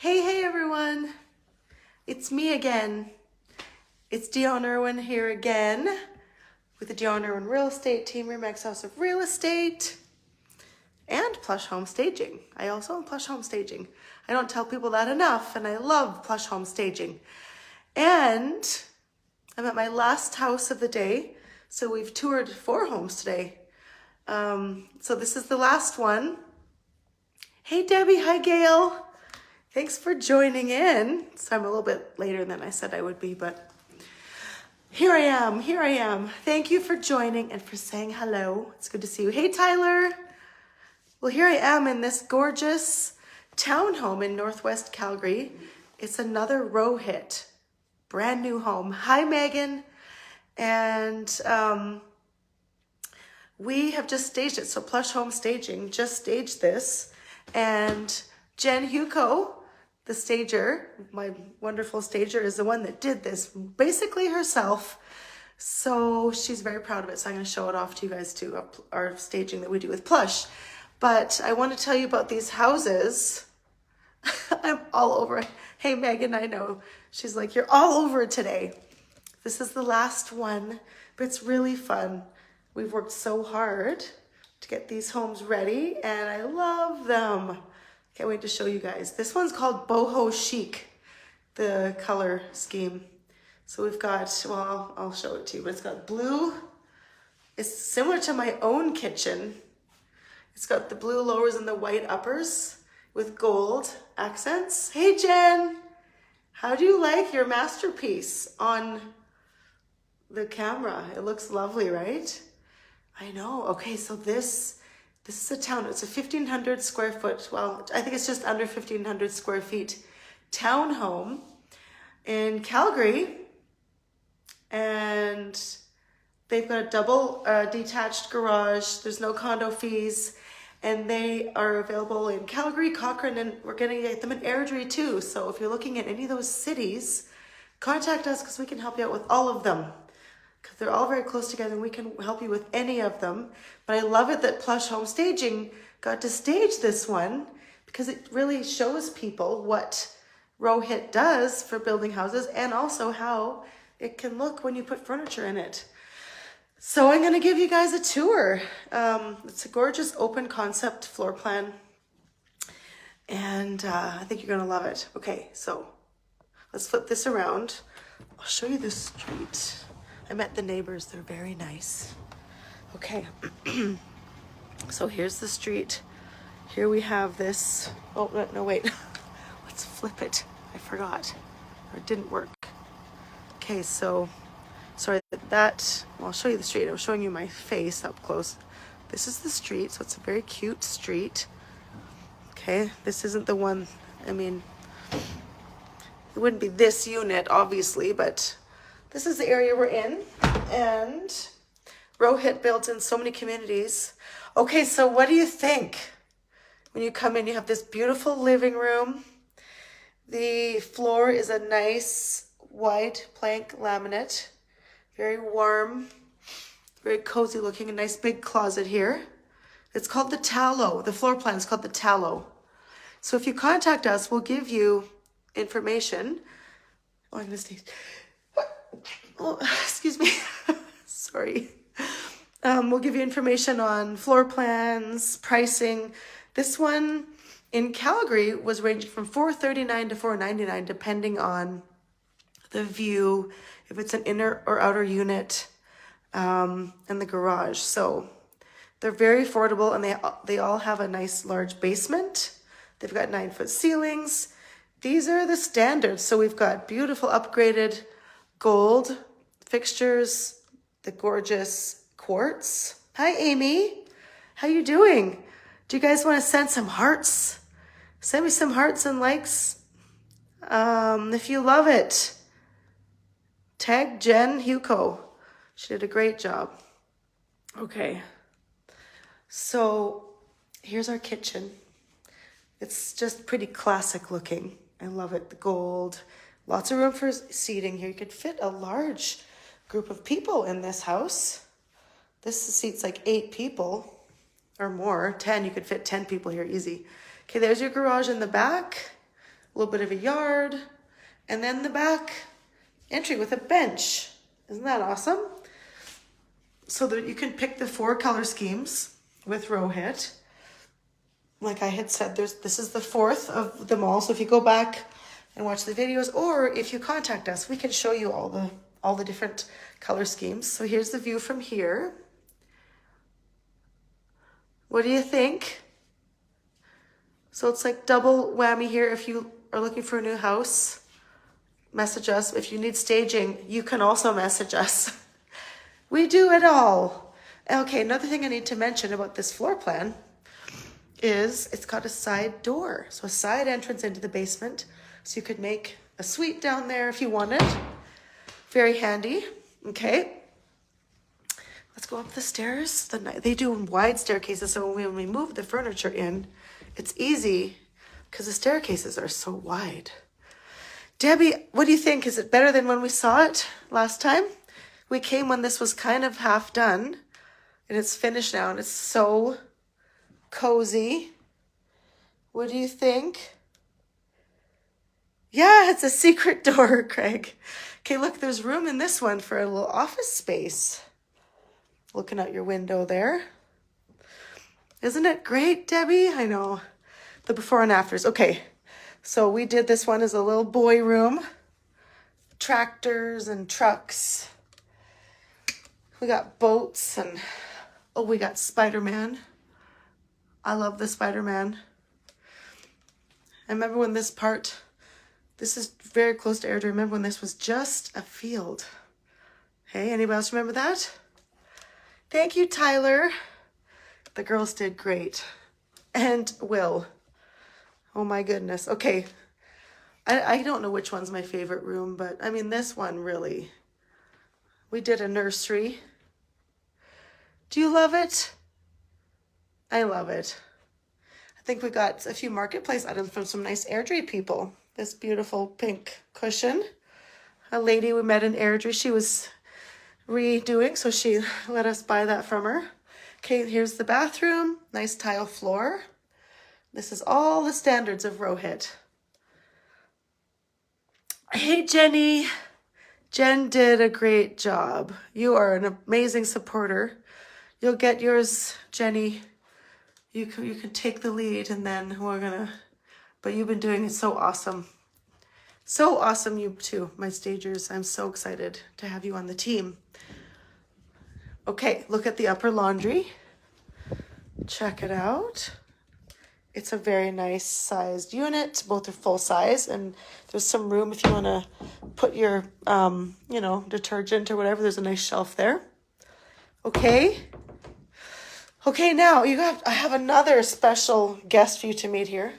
Hey everyone, it's me again. It's Dione Irwin here again with the Dione Irwin Real Estate Team, Remax House of Real Estate and Plush Home Staging. I also own Plush Home Staging. I don't tell people that enough, and I love Plush Home Staging. And I'm at my last house of the day, so we've toured 4 homes today. So this is the last one. Hey Debbie, hi Gail. Thanks for joining in. So I'm a little bit later than I said I would be, but here I am. Thank you for joining and for saying hello. It's good to see you. Hey Tyler. Well, here I am in this gorgeous townhome in Northwest Calgary. It's another Rohit, brand new home. Hi Megan. And we have just staged it. So Plush Home Staging just staged this. And Jen Huco, the stager, my wonderful stager, is the one that did this basically herself. So she's very proud of it. So I'm going to show it off to you guys too, our staging that we do with Plush. But I want to tell you about these houses. I'm all over it. Hey, Megan, I know. She's like, you're all over it today. This is the last one, but it's really fun. We've worked so hard to get these homes ready, and I love them. Can't wait to show you guys. This one's called Boho Chic, the color scheme. So we've got, well, I'll show it to you, but it's got blue. It's similar to my own kitchen. It's got the blue lowers and the white uppers with gold accents. Hey, Jen, how do you like your masterpiece on the camera? It looks lovely, right? I know. Okay, so this is a town. It's a 1,500 square foot. Well, I think it's just under 1,500 square feet townhome in Calgary. And they've got a double detached garage. There's no condo fees. And they are available in Calgary, Cochrane, and we're going to get them in Airdrie too. So if you're looking at any of those cities, contact us because we can help you out with all of them. Because they're all very close together and we can help you with any of them. But I love it that Plush Home Staging got to stage this one because it really shows people what Rohit does for building houses and also how it can look when you put furniture in it. So I'm going to give you guys a tour. It's a gorgeous open concept floor plan. And I think you're going to love it. Okay, so let's flip this around. I'll show you the street. I met the neighbors. They're very nice. Okay. So here's the street. Here we have this. Oh, no, wait. Let's flip it. I forgot. Or it didn't work. Okay, so sorry that. Well, I'll show you the street. I was showing you my face up close. This is the street. So it's a very cute street. Okay. This isn't the one. I mean, it wouldn't be this unit, obviously, but this is the area we're in, and Rohit built in so many communities. Okay, so what do you think? When you come in, you have this beautiful living room. The floor is a nice white plank laminate, very warm, very cozy looking, a nice big closet here. It's called the Tallow. The floor plan is called the Tallow. So if you contact us, we'll give you information. Oh, I'm gonna sneeze. Oh, excuse me. Sorry. We'll give you information on floor plans, pricing. This one in Calgary was ranging from $439 to $499, depending on the view, if it's an inner or outer unit, and the garage. So they're very affordable, and they all have a nice large basement. They've got 9-foot ceilings. These are the standards. So we've got beautiful upgraded gold fixtures, the gorgeous quartz. Hi, Amy. How you doing? Do you guys want to send some hearts? Send me some hearts and likes if you love it. Tag Jen Huco. She did a great job. Okay. So here's our kitchen. It's just pretty classic looking. I love it. The gold. Lots of room for seating here. You could fit a large group of people in this house. This seats like 8 people or more. 10. You could fit 10 people here easy. Okay, there's your garage in the back. a little bit of a yard, and then the back entry with a bench. Isn't that awesome? So that you can pick the 4 color schemes with Rohit. Like I had said, this is the 4th of them all. So if you go back and watch the videos, or if you contact us, we can show you all the different color schemes. So here's the view from here. What do you think? So it's like double whammy here. If you are looking for a new house, message us. If you need staging, you can also message us. We do it all. Okay, another thing I need to mention about this floor plan is it's got a side door. So a side entrance into the basement. So you could make a suite down there if you wanted. Very handy. Okay. Let's go up the stairs. They do wide staircases, so when we move the furniture in, it's easy because the staircases are so wide. Debbie, what do you think? Is it better than when we saw it last time? We came when this was kind of half done, and it's finished now, and it's so cozy. What do you think? Yeah, it's a secret door, Craig. Okay, look, there's room in this one for a little office space. Looking out your window there. Isn't it great, Debbie? I know. The before and afters. Okay, so we did this one as a little boy room. Tractors and trucks. We got boats and, oh, we got Spider-Man. I love the Spider-Man. I remember when this is very close to Airdrie. I remember when this was just a field. Hey, anybody else remember that? Thank you, Tyler. The girls did great. And Will. Oh my goodness. Okay. I don't know which one's my favorite room, but I mean, this one really. We did a nursery. Do you love it? I love it. I think we got a few marketplace items from some nice Airdrie people. This beautiful pink cushion. A lady we met in Airdrie, she was redoing, so she let us buy that from her. Okay, here's the bathroom. Nice tile floor. This is all the standards of Rohit. Hey, Jenny. Jen did a great job. You are an amazing supporter. You'll get yours, Jenny. You can take the lead, and then but you've been doing it so awesome. So awesome, you too, my stagers. I'm so excited to have you on the team. Okay, look at the upper laundry. Check it out. It's a very nice sized unit. Both are full size, and there's some room if you want to put your, detergent or whatever. There's a nice shelf there. Okay. Okay, now I have another special guest for you to meet here.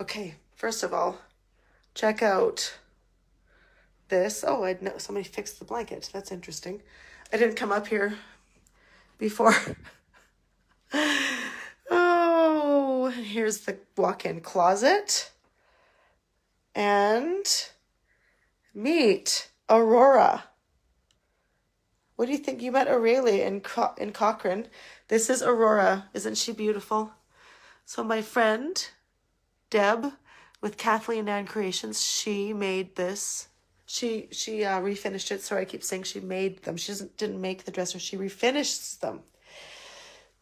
Okay, first of all, check out this. Oh, I know somebody fixed the blanket. That's interesting. I didn't come up here before. Oh, here's the walk-in closet. And meet Aurora. What do you think? You met Aurelia in Cochrane. This is Aurora. Isn't she beautiful? So my friend, Deb, with Kathleen Ann Creations, she made this. She refinished it. Sorry, I keep saying she made them. She didn't make the dresser. She refinished them.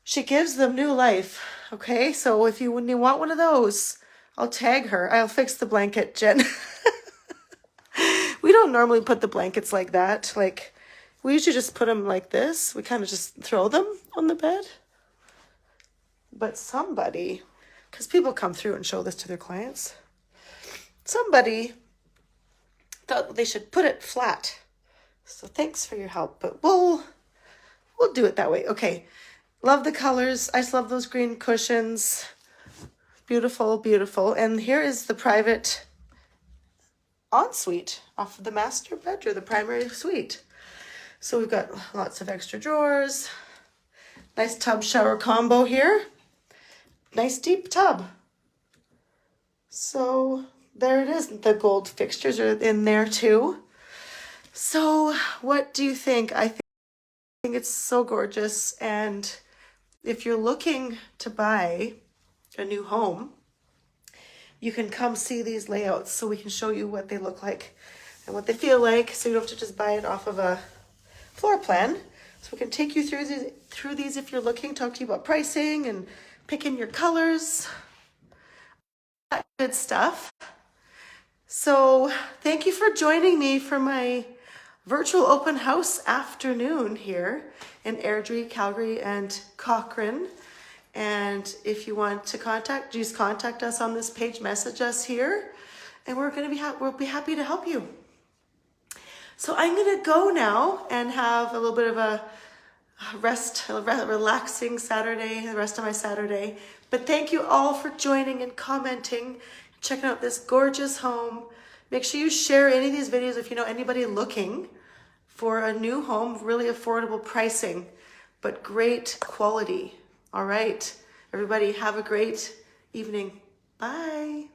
She gives them new life. Okay, so when you want one of those, I'll tag her. I'll fix the blanket, Jen. We don't normally put the blankets like that. Like, we usually just put them like this. We kind of just throw them on the bed. But somebody, because people come through and show this to their clients, somebody thought they should put it flat. So thanks for your help, but we'll do it that way. Okay, love the colors. I just love those green cushions. Beautiful, beautiful. And here is the private ensuite off of the master bedroom, the primary suite. So we've got lots of extra drawers. Nice tub shower combo here. Nice deep tub. So there it is. The gold fixtures are in there too. So what do you think? I think it's so gorgeous. And if you're looking to buy a new home, you can come see these layouts so we can show you what they look like and what they feel like, so you don't have to just buy it off of a floor plan. So we can take you through these if you're looking, talk to you about pricing and picking your colors, that good stuff. So thank you for joining me for my virtual open house afternoon here in Airdrie, Calgary, and Cochrane. And if you want to just contact us on this page, message us here, and we'll be happy to help you. So I'm gonna go now and have a little bit of a relaxing Saturday, the rest of my Saturday. But thank you all for joining and commenting, checking out this gorgeous home. Make sure you share any of these videos if you know anybody looking for a new home, really affordable pricing, but great quality. All right, everybody, have a great evening. Bye.